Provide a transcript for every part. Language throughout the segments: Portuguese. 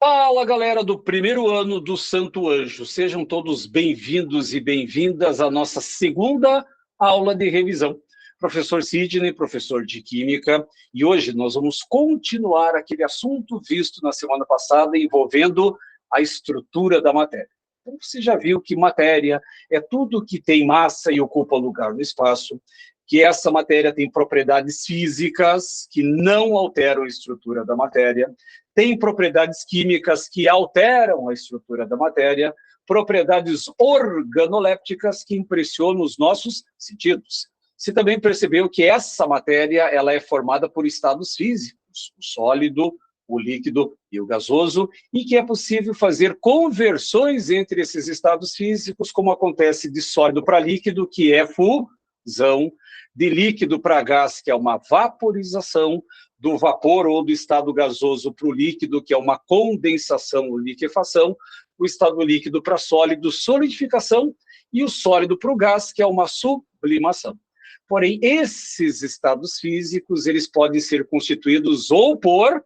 Fala, galera do primeiro ano do Santo Anjo. Sejam todos bem-vindos e bem-vindas à nossa segunda aula de revisão. Professor Sidney, professor de Química, e hoje nós vamos continuar aquele assunto visto na semana passada envolvendo a estrutura da matéria. Então, você já viu que matéria é tudo que tem massa e ocupa lugar no espaço, que essa matéria tem propriedades físicas que não alteram a estrutura da matéria, tem propriedades químicas que alteram a estrutura da matéria, propriedades organolépticas que impressionam os nossos sentidos. Você também percebeu que essa matéria ela é formada por estados físicos, o sólido, o líquido e o gasoso, e que é possível fazer conversões entre esses estados físicos, como acontece de sólido para líquido, que é fusão, de líquido para gás, que é uma vaporização, do vapor ou do estado gasoso para o líquido, que é uma condensação ou liquefação, o estado líquido para sólido, solidificação, e o sólido para o gás, que é uma sublimação. Porém, esses estados físicos, eles podem ser constituídos ou por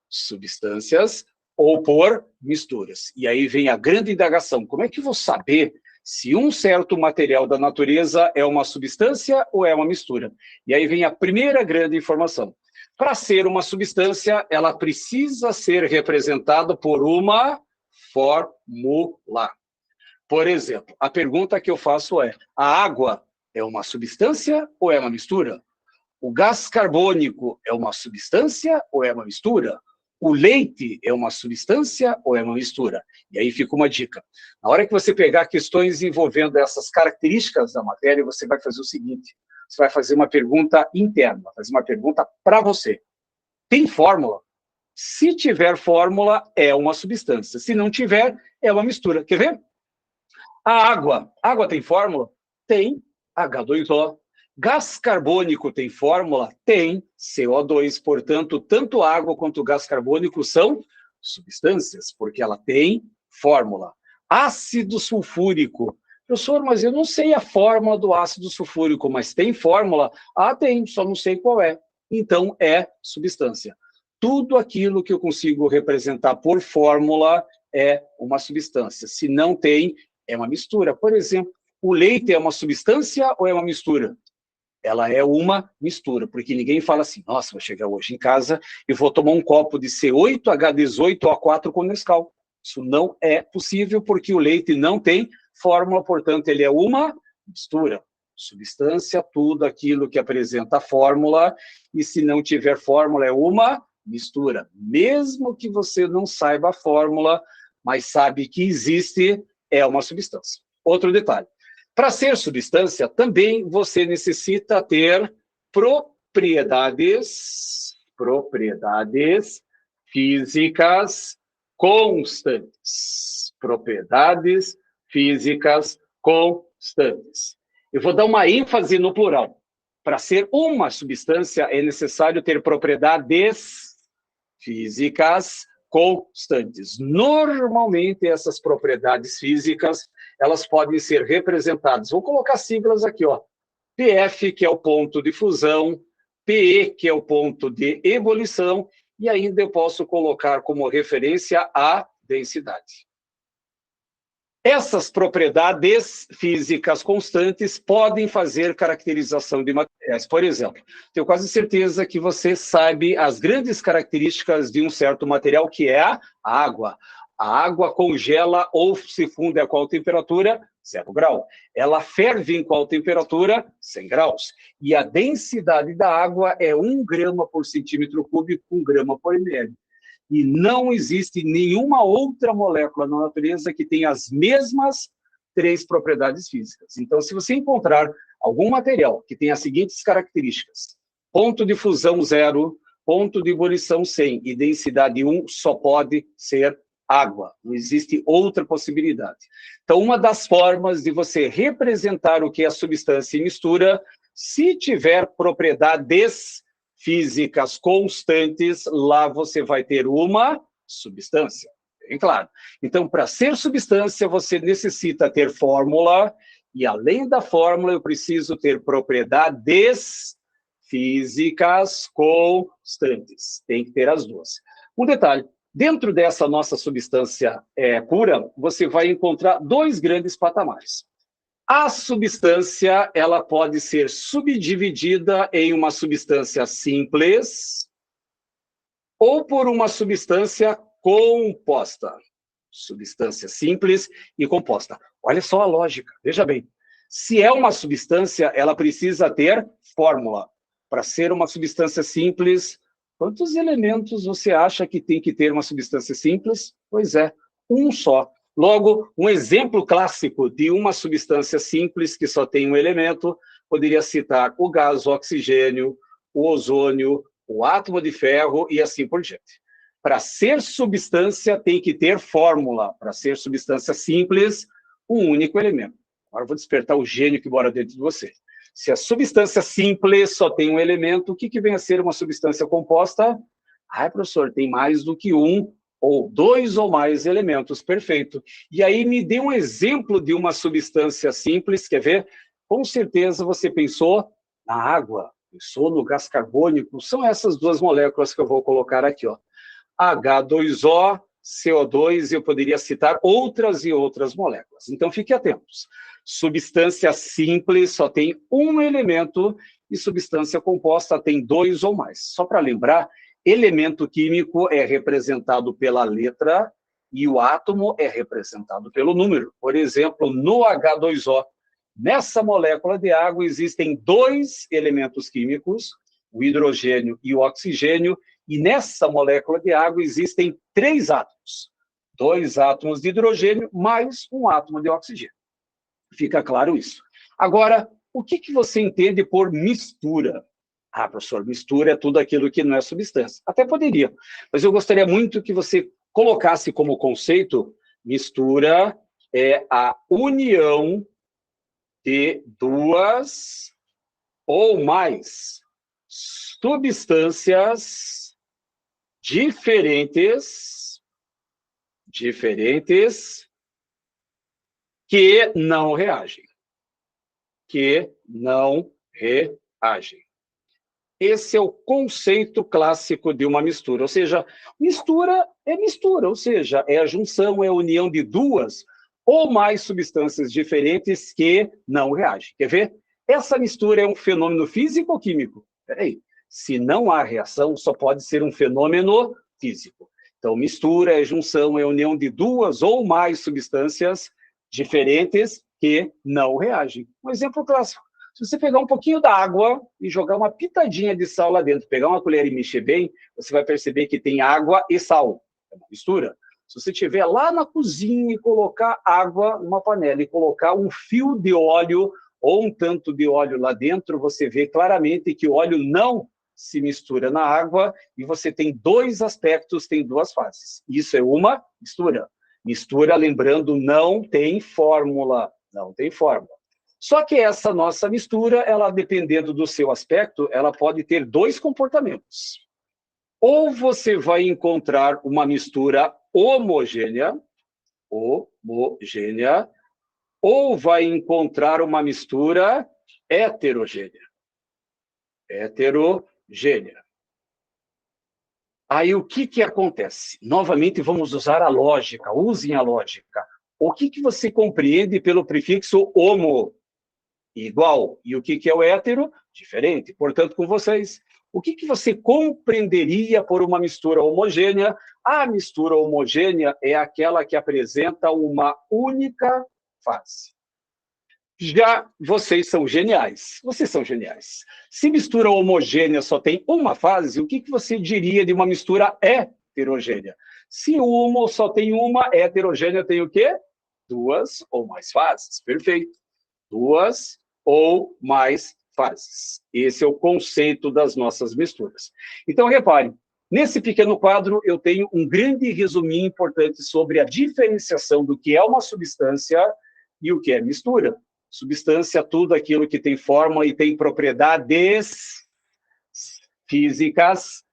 substâncias ou por misturas. E aí vem a grande indagação: como é que eu vou saber se um certo material da natureza é uma substância ou é uma mistura? E aí vem a primeira grande informação. Para ser uma substância, ela precisa ser representada por uma fórmula. Por exemplo, a pergunta que eu faço é: a água é uma substância ou é uma mistura? O gás carbônico é uma substância ou é uma mistura? O leite é uma substância ou é uma mistura? E aí fica uma dica. Na hora que você pegar questões envolvendo essas características da matéria, você vai fazer o seguinte: você vai fazer uma pergunta interna, vai fazer uma pergunta para você. Tem fórmula? Se tiver fórmula, é uma substância. Se não tiver, é uma mistura. Quer ver? A água tem fórmula? Tem H2O. Gás carbônico tem fórmula? Tem CO2. Portanto, tanto água quanto gás carbônico são substâncias, porque ela tem fórmula. Ácido sulfúrico. Professor, mas eu não sei a fórmula do ácido sulfúrico, mas tem fórmula? Ah, tem, só não sei qual é. Então, é substância. Tudo aquilo que eu consigo representar por fórmula é uma substância. Se não tem, é uma mistura. Por exemplo, o leite é uma substância ou é uma mistura? Ela é uma mistura, porque ninguém fala assim: nossa, vou chegar hoje em casa e vou tomar um copo de C8H18O4 com Nescau. Isso não é possível, porque o leite não tem fórmula, portanto, ele é uma mistura. Substância, tudo aquilo que apresenta fórmula, e se não tiver fórmula, é uma mistura. Mesmo que você não saiba a fórmula, mas sabe que existe, é uma substância. Outro detalhe: para ser substância, também você necessita ter propriedades físicas constantes. Propriedades físicas constantes. Eu vou dar uma ênfase no plural. Para ser uma substância, é necessário ter propriedades físicas constantes. Normalmente, essas propriedades físicas, elas podem ser representadas. Vou colocar siglas aqui, ó. PF, que é o ponto de fusão, PE, que é o ponto de ebulição, e ainda eu posso colocar como referência a densidade. Essas propriedades físicas constantes podem fazer caracterização de materiais. Por exemplo, tenho quase certeza que você sabe as grandes características de um certo material, que é a água. A água congela ou se funde a qual temperatura? 0 grau. Ela ferve em qual temperatura? 100 graus. E a densidade da água é 1 grama por centímetro cúbico, 1 grama por ml. E não existe nenhuma outra molécula na natureza que tenha as mesmas 3 propriedades físicas. Então, se você encontrar algum material que tenha as seguintes características: ponto de fusão 0, ponto de ebulição 100 e densidade 1, só pode ser água. Não existe outra possibilidade. Então, uma das formas de você representar o que é substância e mistura, se tiver propriedades físicas constantes, lá você vai ter uma substância. Bem claro. Então, para ser substância, você necessita ter fórmula, e além da fórmula, eu preciso ter propriedades físicas constantes. Tem que ter as duas. Um detalhe: Dentro dessa nossa substância pura, você vai encontrar dois grandes patamares. A substância, ela pode ser subdividida em uma substância simples ou por uma substância composta. Substância simples e composta. Olha só a lógica, veja bem. Se é uma substância, ela precisa ter fórmula. Para ser uma substância simples, quantos elementos você acha que tem que ter uma substância simples? Pois é, um só. Logo, um exemplo clássico de uma substância simples que só tem um elemento, poderia citar o gás, o oxigênio, o ozônio, o átomo de ferro e assim por diante. Para ser substância, tem que ter fórmula. Para ser substância simples, um único elemento. Agora eu vou despertar o gênio que mora dentro de você. Se a substância simples só tem um elemento, o que vem a ser uma substância composta? Ah, professor, tem mais do que um ou dois ou mais elementos. Perfeito. E aí me dê um exemplo de uma substância simples, quer ver? Com certeza você pensou na água, pensou no gás carbônico. São essas duas moléculas que eu vou colocar aqui, ó. H2O, CO2, e eu poderia citar outras e outras moléculas. Então, fique atentos. Substância simples só tem um elemento e substância composta tem dois ou mais. Só para lembrar, elemento químico é representado pela letra e o átomo é representado pelo número. Por exemplo, no H2O, nessa molécula de água existem dois elementos químicos, o hidrogênio e o oxigênio, e nessa molécula de água existem três átomos. Dois átomos de hidrogênio mais um átomo de oxigênio. Fica claro isso. Agora, o que você entende por mistura? Ah, professor, mistura é tudo aquilo que não é substância. Até poderia, mas eu gostaria muito que você colocasse como conceito, mistura é a união de duas ou mais substâncias diferentes que não reagem. Esse é o conceito clássico de uma mistura. Ou seja, mistura, ou seja, é a junção, é a união de duas ou mais substâncias diferentes que não reagem. Quer ver? Essa mistura é um fenômeno físico ou químico? Peraí. Se não há reação, só pode ser um fenômeno físico. Então, mistura é junção, é união de duas ou mais substâncias diferentes que não reagem. Um exemplo clássico. Se você pegar um pouquinho da água e jogar uma pitadinha de sal lá dentro, pegar uma colher e mexer bem, você vai perceber que tem água e sal. É uma mistura. Se você estiver lá na cozinha e colocar água numa panela e colocar um fio de óleo ou um tanto de óleo lá dentro, você vê claramente que o óleo não se mistura na água e você tem dois aspectos, tem duas fases. Isso é uma mistura. Mistura, lembrando, não tem fórmula. Não tem fórmula. Só que essa nossa mistura, ela, dependendo do seu aspecto, ela pode ter dois comportamentos. Ou você vai encontrar uma mistura homogênea, ou vai encontrar uma mistura heterogênea. Aí o que acontece? Novamente vamos usar a lógica, usem a lógica. O que você compreende pelo prefixo homo? Igual. E o que é o hétero? Diferente. Portanto, com vocês, o que você compreenderia por uma mistura homogênea? A mistura homogênea é aquela que apresenta uma única fase. Já vocês são geniais. Vocês são geniais. Se mistura homogênea só tem uma fase, o que você diria de uma mistura heterogênea? Se o homo só tem uma, heterogênea tem o quê? Duas ou mais fases. Perfeito. Duas ou mais fases. Esse é o conceito das nossas misturas. Então, repare, nesse pequeno quadro eu tenho um grande resuminho importante sobre a diferenciação do que é uma substância e o que é mistura. Substância, tudo aquilo que tem forma e tem propriedades físicas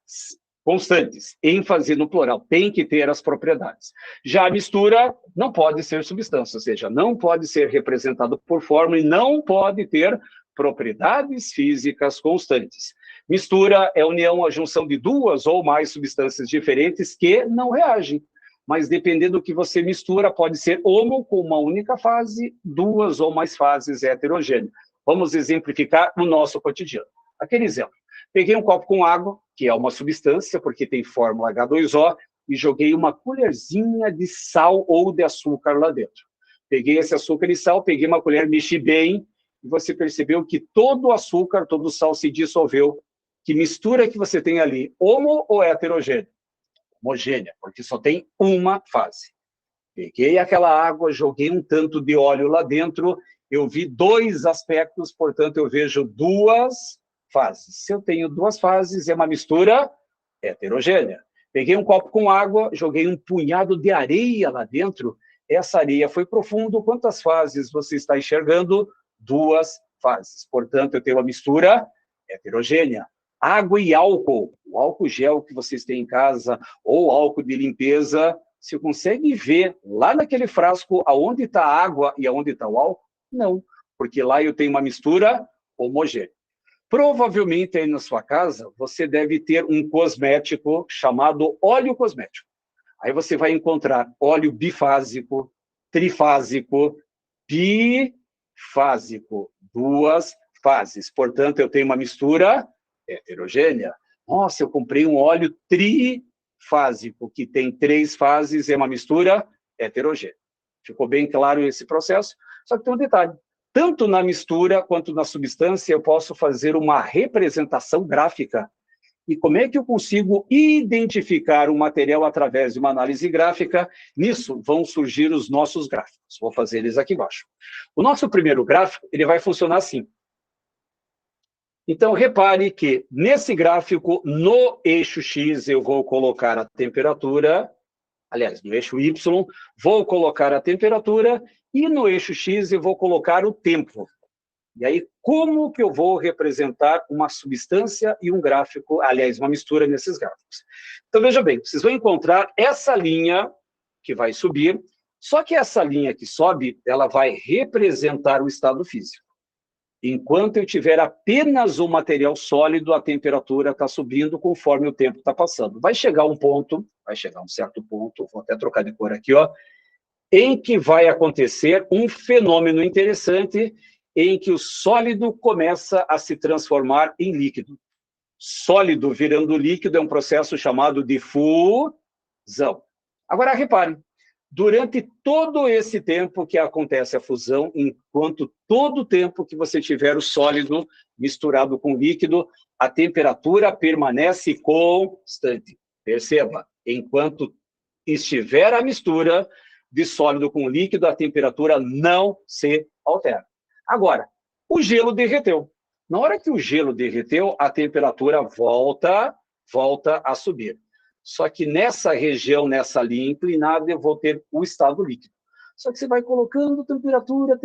constantes. ênfase no plural, tem que ter as propriedades. Já a mistura não pode ser substância, ou seja, não pode ser representado por forma e não pode ter propriedades físicas constantes. Mistura é a união, a junção de duas ou mais substâncias diferentes que não reagem. Mas dependendo do que você mistura, pode ser homo com uma única fase, duas ou mais fases heterogêneas. Vamos exemplificar no nosso cotidiano. Aquele exemplo. Peguei um copo com água, que é uma substância, porque tem fórmula H2O, e joguei uma colherzinha de sal ou de açúcar lá dentro. Peguei esse açúcar e sal, peguei uma colher, mexi bem, e você percebeu que todo o açúcar, todo o sal se dissolveu. Que mistura que você tem ali? Homo ou heterogênea? Homogênea, porque só tem uma fase. Peguei aquela água, joguei um tanto de óleo lá dentro, eu vi dois aspectos, portanto, eu vejo duas fases. Se eu tenho duas fases, é uma mistura heterogênea. Peguei um copo com água, joguei um punhado de areia lá dentro, essa areia foi profundo, quantas fases você está enxergando? Duas fases. Portanto, eu tenho uma mistura heterogênea. Água e álcool, o álcool gel que vocês têm em casa, ou álcool de limpeza, você consegue ver lá naquele frasco aonde está a água e aonde está o álcool? Não, porque lá eu tenho uma mistura homogênea. Provavelmente aí na sua casa, você deve ter um cosmético chamado óleo cosmético. Aí você vai encontrar óleo bifásico, trifásico, bifásico, duas fases. Portanto, eu tenho uma mistura heterogênea. Nossa, eu comprei um óleo trifásico, que tem três fases, é uma mistura heterogênea. Ficou bem claro esse processo? Só que tem um detalhe. Tanto na mistura quanto na substância, eu posso fazer uma representação gráfica. E como é que eu consigo identificar um material através de uma análise gráfica? Nisso vão surgir os nossos gráficos. Vou fazer eles aqui embaixo. O nosso primeiro gráfico, ele vai funcionar assim. Então, repare que nesse gráfico, no eixo X, eu vou colocar a temperatura, aliás, no eixo Y, vou colocar a temperatura, e no eixo X eu vou colocar o tempo. E aí, como que eu vou representar uma substância e um gráfico, aliás, uma mistura nesses gráficos? Então, veja bem, vocês vão encontrar essa linha que vai subir, só que essa linha que sobe, ela vai representar o estado físico. Enquanto eu tiver apenas um material sólido, a temperatura está subindo conforme o tempo está passando. Vai chegar um ponto, vai chegar um certo ponto, vou até trocar de cor aqui, ó, em que vai acontecer um fenômeno interessante em que o sólido começa a se transformar em líquido. Sólido virando líquido é um processo chamado de fusão. Agora, reparem, durante todo esse tempo que acontece a fusão, enquanto todo o tempo que você tiver o sólido misturado com líquido, a temperatura permanece constante. Perceba, enquanto estiver a mistura de sólido com líquido, a temperatura não se altera. Agora, o gelo derreteu. Na hora que o gelo derreteu, a temperatura volta a subir. Só que nessa região, nessa linha inclinada, eu vou ter o estado líquido. Só que você vai colocando temperatura,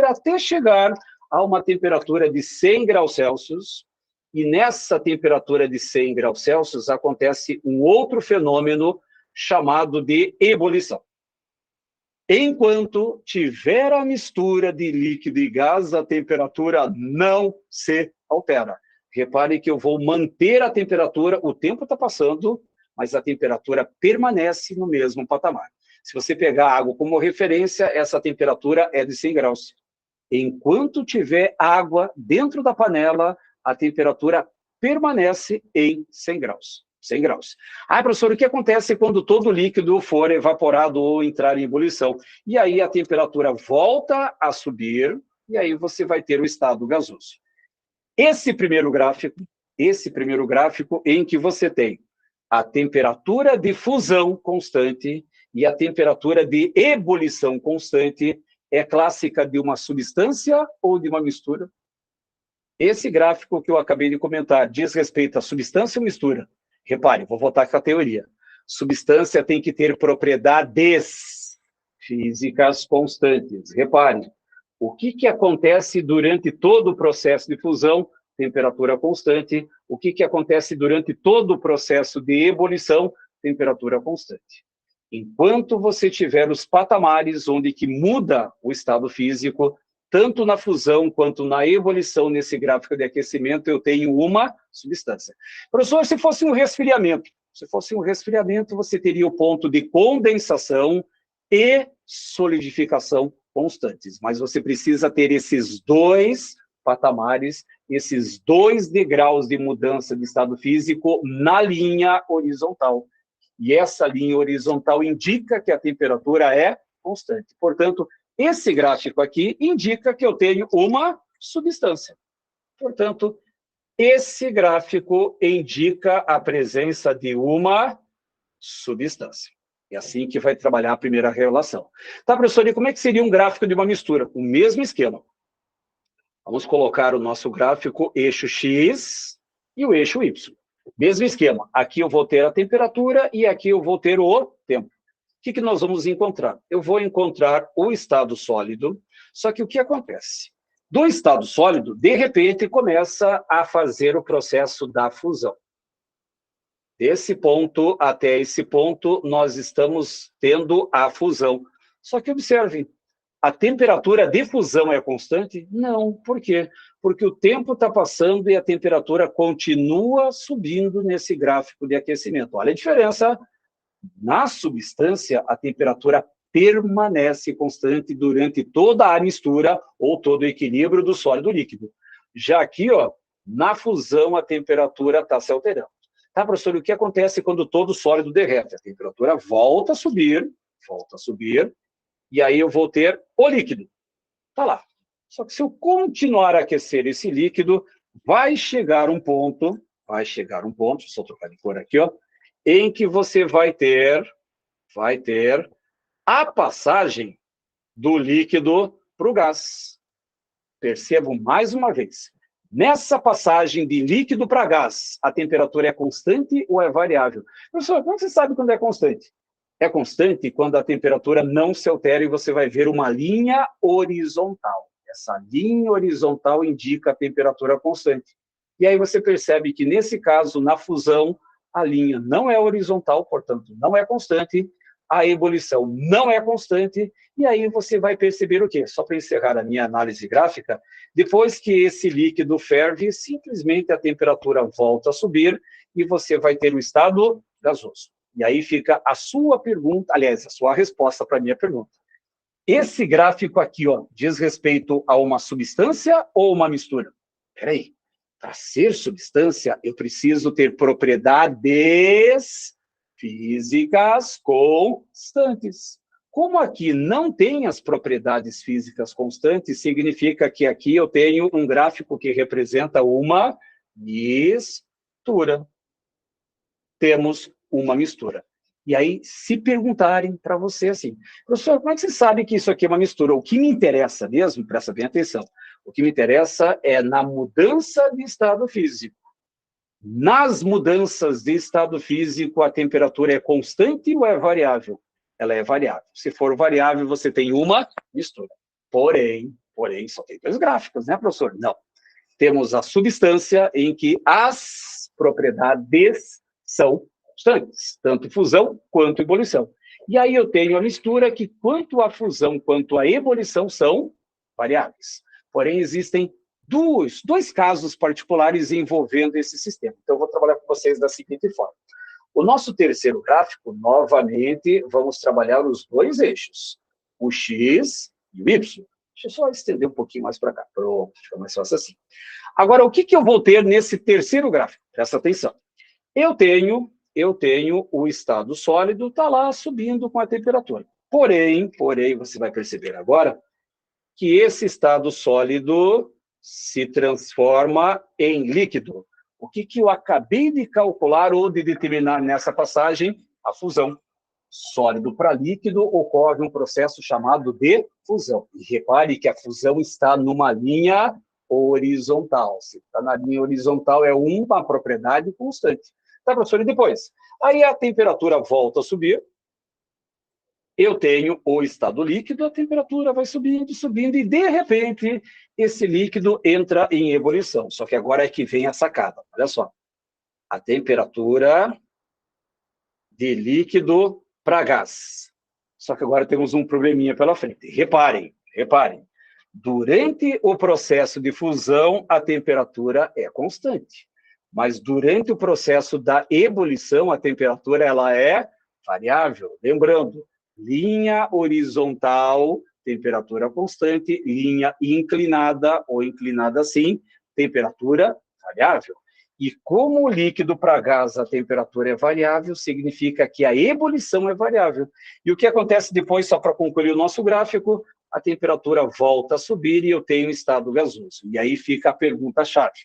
até chegar a uma temperatura de 100 graus Celsius, e nessa temperatura de 100 graus Celsius acontece um outro fenômeno chamado de ebulição. Enquanto tiver a mistura de líquido e gás, a temperatura não se altera. Repare que eu vou manter a temperatura, o tempo está passando, mas a temperatura permanece no mesmo patamar. Se você pegar a água como referência, essa temperatura é de 100 graus. Enquanto tiver água dentro da panela, a temperatura permanece em 100 graus. 100 graus. Ah, professor, o que acontece quando todo líquido for evaporado ou entrar em ebulição? E aí a temperatura volta a subir, e aí você vai ter o estado gasoso. Esse primeiro gráfico em que você tem a temperatura de fusão constante e a temperatura de ebulição constante, é clássica de uma substância ou de uma mistura? Esse gráfico que eu acabei de comentar diz respeito à substância ou mistura? Repare, vou voltar com a teoria. Substância tem que ter propriedades físicas constantes. Repare, o que acontece durante todo o processo de fusão? Temperatura constante. O que acontece durante todo o processo de ebulição? Temperatura constante. Enquanto você tiver os patamares onde que muda o estado físico, tanto na fusão quanto na ebulição nesse gráfico de aquecimento, eu tenho uma substância. Professor, se fosse um resfriamento, você teria o ponto de condensação e solidificação constantes, mas você precisa ter esses dois patamares, esses dois degraus de mudança de estado físico na linha horizontal. E essa linha horizontal indica que a temperatura é constante. Portanto, esse gráfico aqui indica que eu tenho uma substância. Portanto, esse gráfico indica a presença de uma substância. É assim que vai trabalhar a primeira relação. Tá, professor, e como é que seria um gráfico de uma mistura? O mesmo esquema. Vamos colocar o nosso gráfico eixo X e o eixo Y. Mesmo esquema. Aqui eu vou ter a temperatura e aqui eu vou ter o tempo. O que nós vamos encontrar? Eu vou encontrar o estado sólido, só que o que acontece? Do estado sólido, de repente, começa a fazer o processo da fusão. Desse ponto até esse ponto, nós estamos tendo a fusão. Só que observem, a temperatura de fusão é constante? Não. Por quê? Porque o tempo está passando e a temperatura continua subindo nesse gráfico de aquecimento. Olha a diferença. Na substância, a temperatura permanece constante durante toda a mistura ou todo o equilíbrio do sólido líquido. Já aqui, ó, na fusão, a temperatura está se alterando. Tá, professor, o que acontece quando todo sólido derrete? A temperatura volta a subir, e aí eu vou ter o líquido. Tá lá. Só que se eu continuar a aquecer esse líquido, vai chegar um ponto, deixa eu trocar de cor aqui, ó, em que você vai ter a passagem do líquido para o gás. Percebam mais uma vez. Nessa passagem de líquido para gás, a temperatura é constante ou é variável? Professor, como você sabe quando é constante? É constante quando a temperatura não se altera e você vai ver uma linha horizontal. Essa linha horizontal indica a temperatura constante. E aí você percebe que, nesse caso, na fusão, a linha não é horizontal, portanto, não é constante, a ebulição não é constante, e aí você vai perceber o quê? Só para encerrar a minha análise gráfica, depois que esse líquido ferve, simplesmente a temperatura volta a subir e você vai ter o estado gasoso. E aí fica a sua pergunta, aliás, a sua resposta para a minha pergunta. Esse gráfico aqui, ó, diz respeito a uma substância ou uma mistura? Espera aí. Para ser substância, eu preciso ter propriedades físicas constantes. Como aqui não tem as propriedades físicas constantes, significa que aqui eu tenho um gráfico que representa uma mistura. Temos uma mistura. E aí, se perguntarem para você assim, professor, como é que você sabe que isso aqui é uma mistura? O que me interessa mesmo, presta bem atenção, o que me interessa é na mudança de estado físico. Nas mudanças de estado físico, a temperatura é constante ou é variável? Ela é variável. Se for variável, você tem uma mistura. Porém, só tem dois gráficos, né, professor? Não. Temos a substância em que as propriedades são constantes, tanto fusão quanto ebulição. E aí eu tenho a mistura que, quanto a fusão quanto a ebulição, são variáveis. Porém, existem dois casos particulares envolvendo esse sistema. Então, eu vou trabalhar com vocês da seguinte forma. O nosso terceiro gráfico, novamente, vamos trabalhar os dois eixos, o X e o Y. Deixa eu só estender um pouquinho mais para cá. Pronto, fica mais fácil assim. Agora, o que eu vou ter nesse terceiro gráfico? Presta atenção. Eu tenho o estado sólido, está lá subindo com a temperatura. Porém, você vai perceber agora que esse estado sólido se transforma em líquido. O que eu acabei de calcular ou de determinar nessa passagem? A fusão. Sólido para líquido ocorre um processo chamado de fusão. E repare que a fusão está numa linha horizontal. Se está na linha horizontal, é uma propriedade constante. Tá, professor? E depois? Aí a temperatura volta a subir, eu tenho o estado líquido, a temperatura vai subindo, e de repente esse líquido entra em ebulição. Só que agora é que vem a sacada. Olha só. A temperatura de líquido para gás. Só que agora temos um probleminha pela frente. Reparem. Durante o processo de fusão, a temperatura é constante. Mas durante o processo da ebulição, a temperatura ela é variável. Lembrando, linha horizontal, temperatura constante, linha inclinada ou inclinada assim, temperatura variável. E como o líquido para gás a temperatura é variável, significa que a ebulição é variável. E o que acontece depois, só para concluir o nosso gráfico, a temperatura volta a subir e eu tenho estado gasoso. E aí fica a pergunta-chave.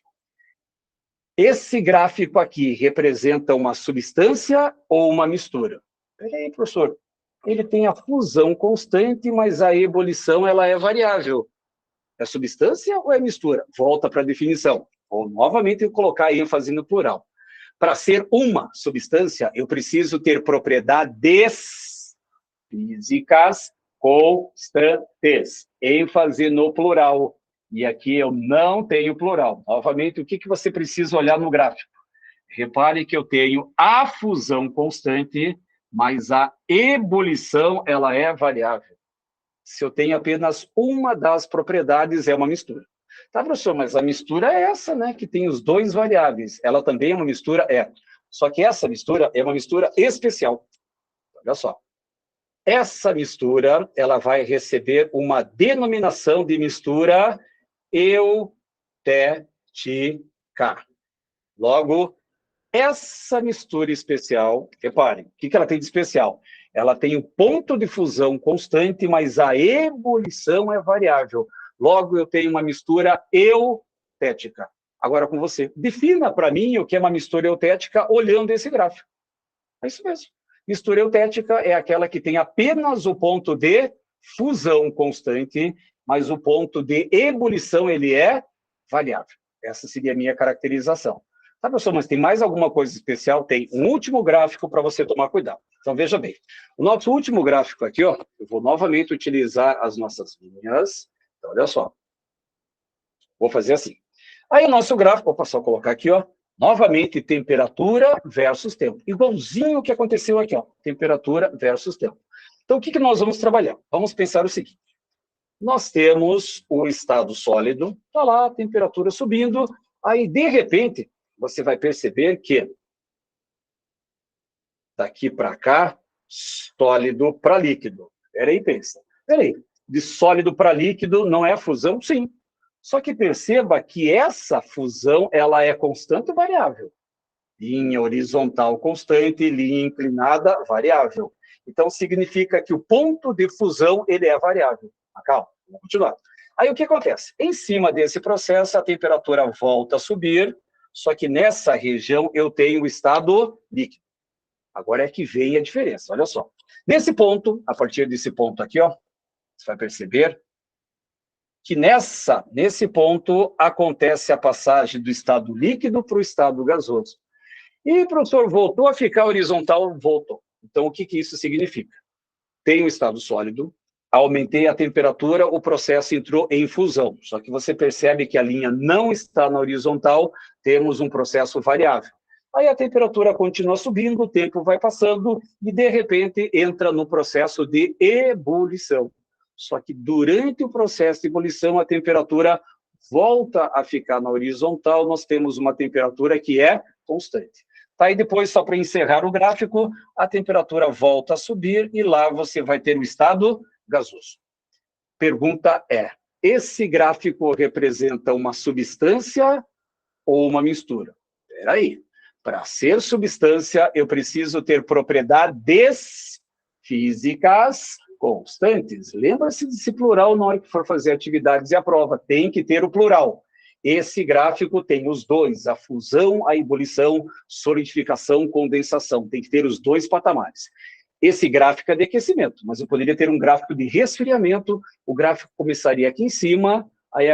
Esse gráfico aqui representa uma substância ou uma mistura? Peraí, professor, ele tem a fusão constante, mas a ebulição ela é variável. É substância ou é mistura? Volta para a definição. Vou novamente colocar ênfase no plural. Para ser uma substância, eu preciso ter propriedades físicas constantes. ênfase no plural. E aqui eu não tenho plural. Novamente, o que você precisa olhar no gráfico? Repare que eu tenho a fusão constante, mas a ebulição ela é variável. Se eu tenho apenas uma das propriedades, é uma mistura. Tá, professor, mas a mistura é essa, né? Que tem os dois variáveis. Ela também é uma mistura? É. Só que essa mistura é uma mistura especial. Olha só. Essa mistura, ela vai receber uma denominação de mistura eutética. Logo, essa mistura especial, reparem, o que ela tem de especial? Ela tem o ponto de fusão constante, mas a ebulição é variável. Logo, eu tenho uma mistura eutética. Agora com você. Defina para mim o que é uma mistura eutética olhando esse gráfico. É isso mesmo. Mistura eutética é aquela que tem apenas o ponto de fusão constante, mas o ponto de ebulição ele é variável. Essa seria a minha caracterização. Tá, professor, mas tem mais alguma coisa especial? Tem um último gráfico para você tomar cuidado. Então, veja bem. O nosso último gráfico aqui, ó, eu vou novamente utilizar as nossas linhas. Então, olha só. Vou fazer assim. Aí o nosso gráfico, vou passar a colocar aqui, ó. Novamente, temperatura versus tempo. Igualzinho o que aconteceu aqui, ó. Temperatura versus tempo. Então, o que nós vamos trabalhar? Vamos pensar o seguinte. Nós temos o estado sólido, está lá, a temperatura subindo, aí, de repente, você vai perceber que daqui para cá, sólido para líquido. Peraí, pensa. Peraí, de sólido para líquido não é a fusão? Sim. Só que perceba que essa fusão ela é constante ou variável? Linha horizontal constante, linha inclinada variável. Então, significa que o ponto de fusão ele é variável. Calma, vamos continuar. Aí, o que acontece? Em cima desse processo, a temperatura volta a subir, só que nessa região eu tenho o estado líquido. Agora é que vem a diferença, olha só. Nesse ponto, a partir desse ponto aqui, ó, você vai perceber que nesse ponto acontece a passagem do estado líquido para o estado gasoso. E, professor, voltou a ficar horizontal? Voltou. Então, o que isso significa? Tem o estado sólido, aumentei a temperatura, o processo entrou em fusão. Só que você percebe que a linha não está na horizontal, temos um processo variável. Aí a temperatura continua subindo, o tempo vai passando e, de repente, entra no processo de ebulição. Só que durante o processo de ebulição, a temperatura volta a ficar na horizontal, nós temos uma temperatura que é constante. Tá, e depois, só para encerrar o gráfico, a temperatura volta a subir e lá você vai ter o estado gasoso. Pergunta é, esse gráfico representa uma substância ou uma mistura? Espera aí. Para ser substância, eu preciso ter propriedades físicas constantes. Lembra-se desse plural na hora que for fazer atividades e a prova. Tem que ter o plural. Esse gráfico tem os dois, a fusão, a ebulição, solidificação, condensação. Tem que ter os dois patamares. Esse gráfico é de aquecimento, mas eu poderia ter um gráfico de resfriamento, o gráfico começaria aqui em cima, aí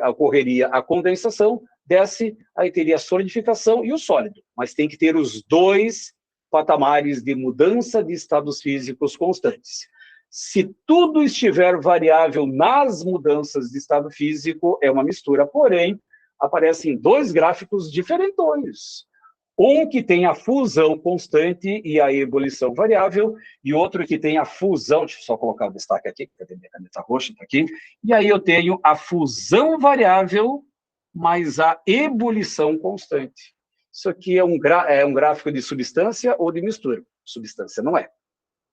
ocorreria a condensação, desce, aí teria a solidificação e o sólido. Mas tem que ter os dois patamares de mudança de estados físicos constantes. Se tudo estiver variável nas mudanças de estado físico, é uma mistura. Porém, aparecem dois gráficos diferentões. Um que tem a fusão constante e a ebulição variável, e outro que tem a fusão, deixa eu só colocar o destaque aqui, cadê minha caneta roxa? Está aqui. E aí eu tenho a fusão variável mais a ebulição constante. Isso aqui é um gráfico de substância ou de mistura? Substância não é.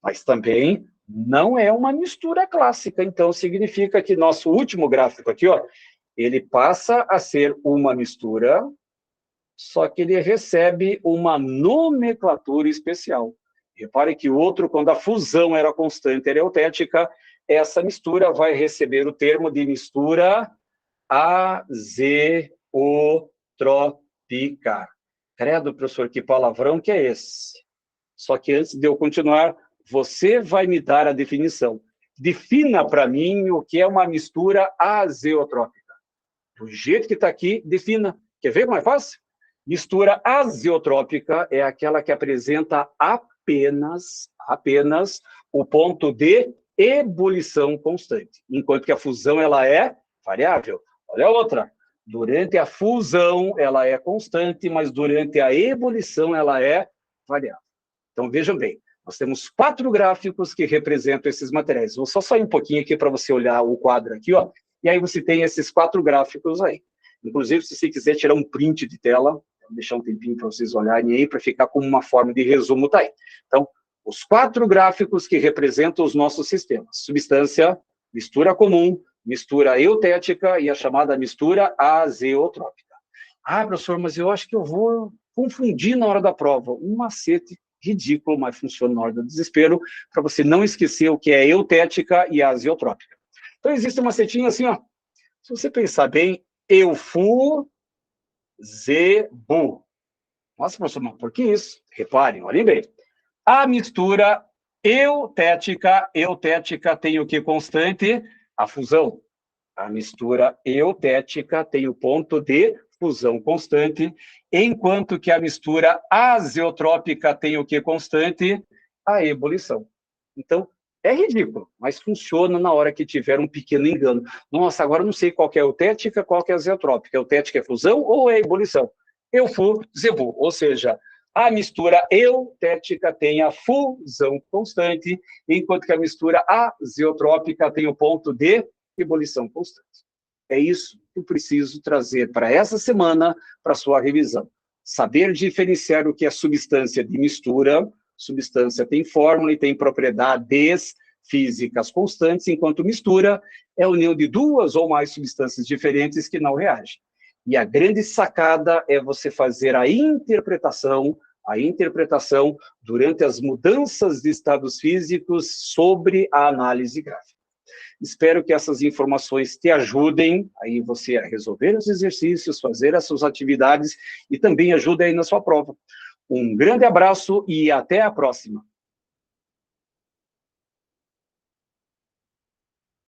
Mas também não é uma mistura clássica. Então, significa que nosso último gráfico aqui, ó, ele passa a ser uma mistura, só que ele recebe uma nomenclatura especial. Repare que o outro, quando a fusão era constante, era eutética, essa mistura vai receber o termo de mistura azeotrópica. Credo, professor, que palavrão que é esse? Só que antes de eu continuar, você vai me dar a definição. Defina para mim o que é uma mistura azeotrópica. Do jeito que está aqui, defina. Quer ver como é fácil? Mistura azeotrópica é aquela que apresenta apenas o ponto de ebulição constante, enquanto que a fusão ela é variável. Olha a outra. Durante a fusão ela é constante, mas durante a ebulição ela é variável. Então vejam bem, nós temos 4 gráficos que representam esses materiais. Vou só sair um pouquinho aqui para você olhar o quadro aqui, ó. E aí você tem esses 4 gráficos aí. Inclusive, se você quiser tirar um print de tela, vou deixar um tempinho para vocês olharem aí, para ficar como uma forma de resumo, tá aí. Então, os 4 gráficos que representam os nossos sistemas. Substância, mistura comum, mistura eutética e a chamada mistura azeotrópica. Ah, professor, mas eu acho que eu vou confundir na hora da prova. Um macete ridículo, mas funciona na hora do desespero, para você não esquecer o que é eutética e azeotrópica. Então, existe uma setinha assim, ó. Se você pensar bem, eufu, zebu. Nossa, professor, mas por que isso? Reparem, olhem bem. A mistura eutética tem o que constante? A fusão. A mistura eutética tem o ponto de fusão constante, enquanto que a mistura azeotrópica tem o que constante? A ebulição. Então, é ridículo, mas funciona na hora que tiver um pequeno engano. Nossa, agora eu não sei qual que é eutética, qual que é azeotrópica. Eutética é fusão ou é ebulição? Eufu, zebu, ou seja, a mistura eutética tem a fusão constante, enquanto que a mistura azeotrópica tem o ponto de ebulição constante. É isso que eu preciso trazer para essa semana, para a sua revisão. Saber diferenciar o que é substância de mistura. Substância tem fórmula e tem propriedades físicas constantes, enquanto mistura é a união de 2 ou mais substâncias diferentes que não reagem. E a grande sacada é você fazer a interpretação durante as mudanças de estados físicos sobre a análise gráfica. Espero que essas informações te ajudem aí você a resolver os exercícios, fazer as suas atividades e também ajudem aí na sua prova. Um grande abraço e até a próxima.